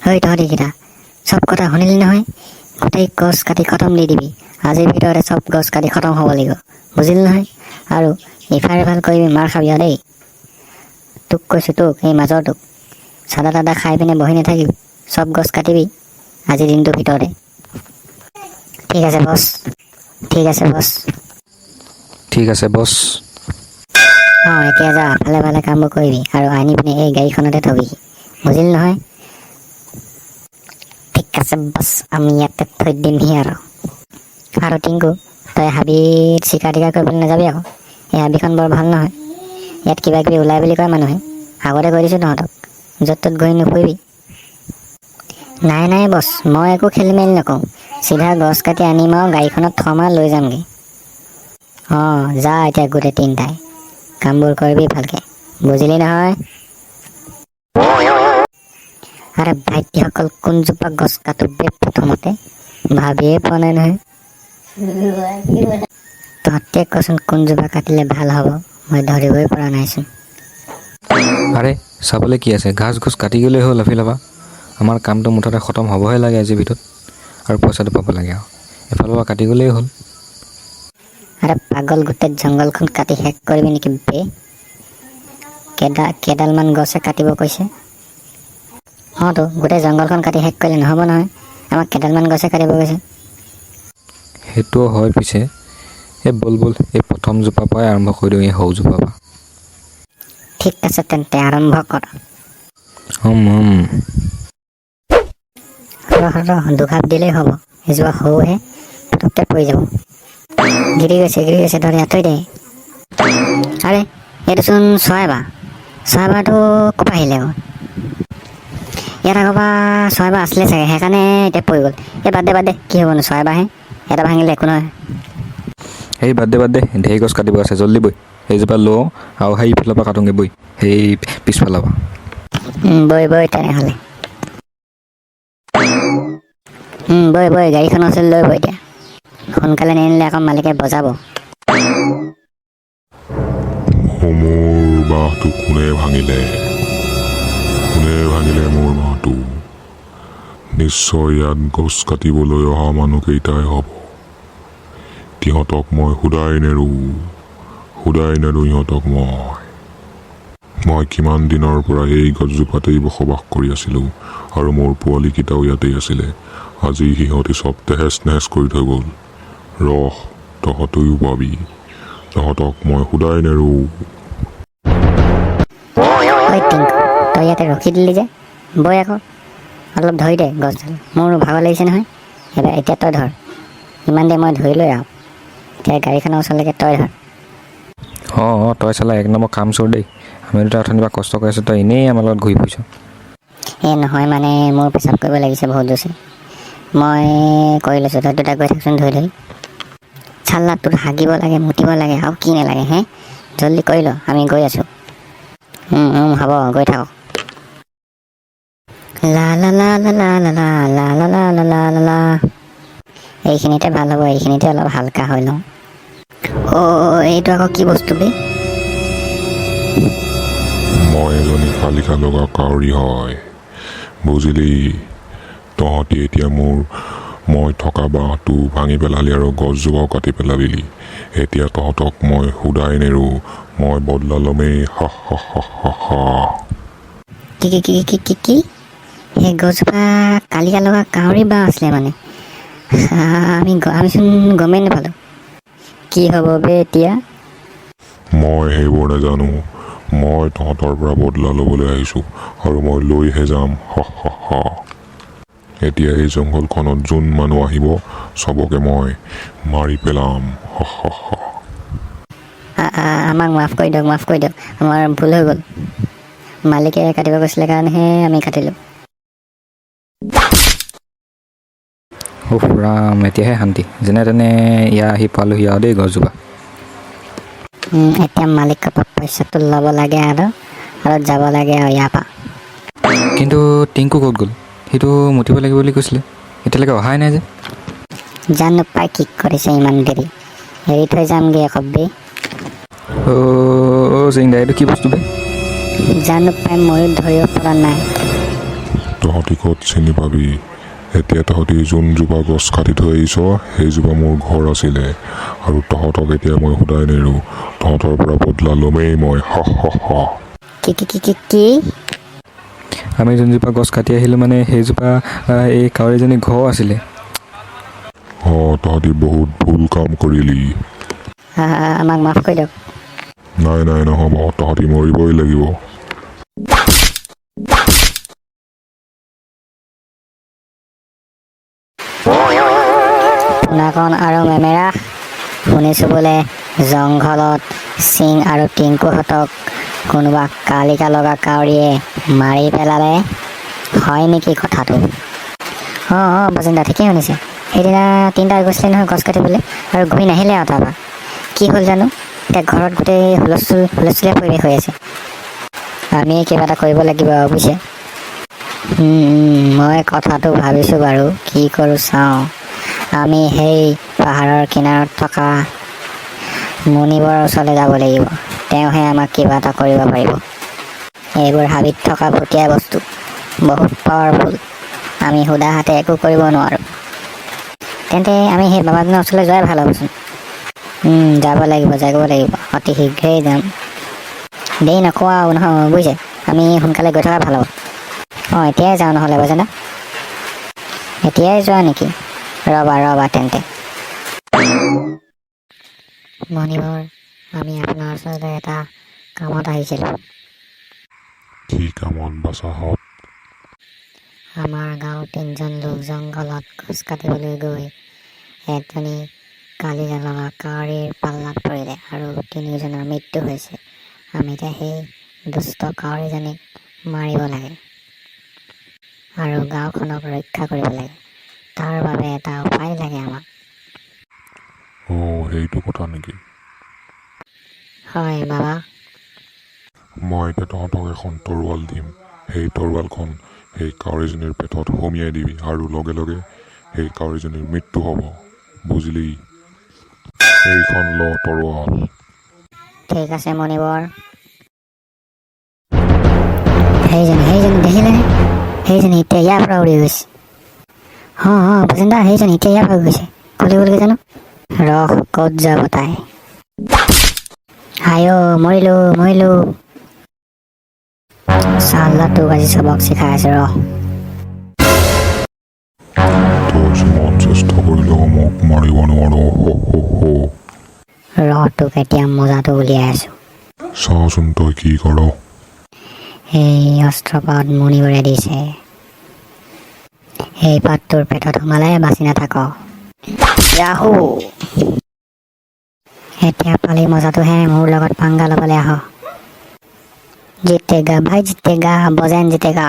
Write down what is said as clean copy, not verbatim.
ঐ তহঁতিকেইটা চব কথা শুনিলি নহয়? গোটেই গছ কাটি খতম দি দিবি। আজিৰ ভিতৰতে চব গছ কাটি খতম হ'ব লাগিব, বুজিলি নহয়? আৰু ইফাল সিফাল কৰিবি মাৰ খাবি দেই। তোক কৈছোঁ, তোক এই মাজৰটোক চাদা তাদা খাই পিনে বহি নাথাকিবি, চব গছ কাটিবি আজিৰ দিনটোৰ ভিতৰতে। ঠিক আছে বছ, ঠিক আছে বছ। ঠিক আছে বছ। এতিয়া যা, ভালে ভালে কামবোৰ কৰিবি আৰু আনি পিনে এই গাড়ীখনতে থবিহি, বুজিলি নহয়? ঠিক আছে বছ, আমি ইয়াতে থৈ দিমহি আৰু টিংকু, তই হাবিত চিকাৰ টিকাৰ কৰিবলৈ নাযাবি আকৌ। এই হাবিখন বৰ ভাল নহয়, ইয়াত কিবা কিবি ওলাই বুলি কয় মানুহে। আগতে কৈ দিছোঁ তহঁতক, য'ত ত'ত ঘূৰি নুফুৰিবি। নাই নাই বছ, মই একো খেলি মেলি নকৰোঁ। চিধা গছ কাটি আনিম আৰু গাড়ীখনত থম আৰু লৈ যামগৈ। যা এতিয়া গোটেই তিনিটাই কামবোৰ কৰিবি ভালকে, বুজিলি নহয়? আৰে ভাইটিসকল, কোনজোপা গছ কাটো বে প্ৰথমতে ভাবিয়ে পোৱা নাই নহয়। তহঁতে কচোন কোনজোপা কাটিলে ভাল হ'ব, মই ধৰিবই পৰা নাইচোন। আৰে চাবলৈ কি আছে, ঘাঁহ ঘোচ কাটি গ'লেই হ'ল এফালৰ পৰা। আমাৰ কামটো মুঠতে খতম হ'বহে লাগে আজিৰ ভিতৰত, আৰু পইচাটো পাব লাগে আৰু এফালৰ পৰা কাটি গ'লেই হ'ল। আৰে পাগল, গোটেই জংঘলখন কাটি শেষ কৰিবি নেকি বে? কেইডালমান গছে কাটিব কৈছে। তো গোটেই জংঘলখন কাটি শেষ কৰিলে নহ'ব নহয়, আমাক কেইডালমান গছে কাটিব কৈছে। সেইটোও হয়, পিছে এই বল এই প্ৰথম জোপাৰ পৰাই আৰম্ভ কৰি দিওঁ, এই সৰুজোপাৰ পৰা। ঠিক আছে তেন্তে আৰম্ভ কৰ। দুঘাপ দিলেই হ'ব, এজোপা সৰুহে, পটককৈ পৰি যাব। গিৰি গৈছে ধৰি আঁতৰি দে। আৰে এইটোচোন চৰাইবাহটো ক'ৰপৰা আহিলে আকৌ? ইয়াত আগৰপৰা চৰাইবাহ আছিলে চাগে, সেইকাৰণে এতিয়া পৰি গ'ল। এই বাদ দে, কি হ'বনো চৰাইবাহে, এটা ভাঙিলে একো নহয়। সেই বাদ দে, ঢেৰ গছ কাটিব আছে, জল্দি বৈ। সেইজোপা লওঁ আৰু সেইফালৰ পৰা কাটোঁগৈ বৈ, সেই পিছফালৰ পৰা। বৈ তেনেহ'লে। বৈ গাড়ীখনৰ ওচৰলৈ লৈ বৈ এতিয়া। সোনকালে নিনিলে আকৌ মালিকে বজাব। মোৰ বাঁহটো কোনে ভাঙিলে মোৰ বাঁহটো? নিশ্চয় ইয়াত গছ কাটিবলৈ অহা মানুহকেইটাই হ'ব। সিহঁতক মই শুদাই নেৰো ইহঁতক মই কিমান দিনৰ পৰা এই গছজোপাতেই বসবাস কৰি আছিলোঁ, আৰু মোৰ পোৱালীকেইটাও ইয়াতেই আছিলে। আজি সিহঁতি চব তেহেজ নেহেজ কৰি থৈ গ'ল। তহঁতেও পাবি, তহঁতক মই শুদাই নেৰো। তই ইয়াতে ৰখি দিলি যে, বৈ আকৌ অলপ ধৰি দে গছডাল, মোৰ ভাগৰ লাগিছে নহয়। এতিয়া তই ধৰ, ইমান দেৰি মই ধৰি লৈ আৰু এতিয়া গাড়ীখনৰ ওচৰলৈকে তই ধৰ। তই চালা এক নম্বৰ কাম চোৰ দেই। আমি দুটা অথনিৰ পৰা কষ্ট কৰি আছোঁ, তই এনেই আমাৰ লগত ঘূৰি ফুৰিছ। নহয় মানে মোৰ পেচাব কৰিব লাগিছে বহুত জোৰছে, মই কৰি লৈছোঁ। তই দুটা গৈ থাকচোন ধৰি। চাল্লা, তোৰ হাগিব লাগে, মুতিব লাগে আৰু কি নালাগে হে? জল্দি কৰি ল, আমি গৈ আছোঁ। হ'ব, গৈ থাকক। লা। এইখিনিতে ভাল হ'ব, এইখিনিতে অলপ হালকা হৈ লওঁ। এইটো আকৌ কি বস্তু বে? মই এজনী শালিকা লগা কাউৰী হয়, বুজিলি? তহঁতি এতিয়া মই থকা বাঁহটো ভাঙি পেলালি আৰু গছজোপাও কাটি পেলাবিলি। এতিয়া তহঁতক মই শুদাই নেৰো, মই বদলা ল'মেই। কি? সেই গছজোপা কালিকা লগা কাউৰী বাঁহ আছিলে মানে? আমিচোন গমেই নাপালোঁ। কি হ'ব বে এতিয়া? মই সেইবোৰ নাজানো, মই তহঁতৰ পৰা বদলা ল'বলৈ আহিছোঁ, আৰু মই লৈহে যাম। এতিয়া এই জংঘলখনত যোন মানুহ আহিব, চবকে মই মাৰি পেলাম। আমাক মাফ কৰি দিয়ক, আমাৰ ভুল হৈ গ'ল। মালিকে কাটিব গৈছিলে কাৰণেহে আমি কাটিলোঁ। ৰাম, এতিয়াহে শান্তি। যেনে তেনে ইয়াৰ আহি পালোহি আৰু দেই গছজোপা। এতিয়া মালিকৰ পৰা পইচাটো ল'ব লাগে আৰু যাব লাগে আৰু ইয়াৰ পৰা। কিন্তু টিংকু ক'ত গ'ল? সিটো মুতিব লাগিব বুলি কৈছিলে, এতিয়ালৈকে অহাই নাই যে। জানো পাই কি কৰিছে ইমান দেৰি, এৰি থৈ যামগৈ আকৌ বে। চিংদা, এইটো কি বস্তু বে? জানো পাই, ময়ো ধৰিব পৰা নাই। তহঁতি ক'ত চিনি পাবি? এতিয়া তহঁতি যোনজোপা গছ কাটি থৈ আহিছ সেইজোপা মোৰ ঘৰ আছিলে, আৰু তহঁতক এতিয়া মই সোধাই নেৰো। তহঁতৰ পৰা বদলা ল'মেই মই। হ হ হ। কি? আমি যোনজোপা গছ কাটি আহিলোঁ মানে সেইজোপা এই কাউৰীজনীৰ ঘৰ আছিলে। তহঁতি বহুত ভুল কাম কৰিলি। আমাক মাফ কৰি দিয়ক। নাই নহ'ব, তহঁতি মৰিবই লাগিব। পোনাকণ আৰু মেমেৰা, শুনিছোঁ বোলে জংঘলত চিং আৰু টিংকুহঁতক কোনোবা কালিকা লগা কাউৰীয়ে মাৰি পেলালে, হয় নেকি কথাটো? অঁ বজেন্দা ঠিকেই শুনিছে। সেইদিনা 3টা গৈছিলে নহয় গছ কাটিবলৈ, আৰু ঘূৰি নাহিলে আৰু তাৰপৰা। কি হ'ল জানো? এতিয়া ঘৰত গোটেই হুলস্থুলীয়া পৰিৱেশ হৈ আছে। আমি কিবা এটা কৰিব লাগিব আৰু বুজিছে। মই কথাটো ভাবিছোঁ বাৰু, কি কৰোঁ চাওঁ। আমি সেই পাহাৰৰ কিনাৰত থকা মুনিবৰৰ ওচৰলৈ যাব লাগিব। তেওঁহে আমাক কিবা এটা কৰিব পাৰিব। এইবোৰ হাবিত থকা ভুটীয়া বস্তু বহুত পাৱাৰফুল। আমি সুদা হাতে একো কৰিব নোৱাৰোঁ। তেন্তে আমি সেই বাবাজনৰ ওচৰলৈ যোৱাই ভাল হ'বচোন। যাব লাগিব, অতি শীঘ্ৰেই যাম। দেৰি নকওঁ আৰু নহয়, বুজিছে। আমি সোনকালে গৈ থকা ভাল হ'ব। এতিয়াই যাওঁ নহ'লে বজেন্দা। এতিয়াই যোৱা নেকি? ৰ'বা তেন্তে। মণিবৰ, আমি আপোনাৰ ওচৰলৈ এটা কামত আহিছিলোঁ। কি কামত বাছাহঁত? আমাৰ গাঁৱৰ 3জন লোক জংঘলত গছ কাটিবলৈ গৈ এজনী কালিকা লগা কাউৰীৰ পাল্লাত পৰিলে আৰু 3জনৰ মৃত্যু হৈছে। আমি এতিয়া সেই দুষ্ট কাউৰীজনীক মাৰিব লাগে আৰু গাঁওখনক ৰক্ষা কৰিব লাগে। তাৰ বাবে এটা উপায় লাগে আমাক। সেইটো কথা নেকি? হয় বাবা। মই এতিয়া তহঁতক এখন তৰোৱাল দিম। সেই তৰোৱালখন সেই কাউৰীজনীৰ পেটত সুমিয়াই দিবি, আৰু লগে লগে সেই কাউৰীজনীৰ মৃত্যু হ'ব। বুজিলি? এইখন ল তৰোৱাল। ঠিক আছে মণিবৰ। সেইজনী দেখিলেনে? সেইজনী এতিয়া ইয়াৰ পৰা উৰি গৈছে। বজেন্দা, সেইজনী এতিয়া ইয়াৰ পৰা গৈছে। ক'লৈ গ'লগৈ জানো? ৰহ, ক'ত যাব তাই? মৰিলো। চাল্লা তোক আজি চবক শিকাই আছে, ৰহ। তই যিমান চেষ্টা কৰিলেও মোক মাৰিব নোৱাৰ। ৰহ, তোক এতিয়া মজাটো উলিয়াই আছো। চাচোন তই কি কৰ। এই অস্ত্ৰপাত মুনিবৰে দিছে। এই পাত তোৰ পেটত সোমালে বাচি নাথাক। ইয়াহু! এতিয়া পালি মজাটোহে মোৰ লগত পাংগা ল'বলৈ আহ। জিতেগা ভাই জিতেগা, বজেন জিতেগা।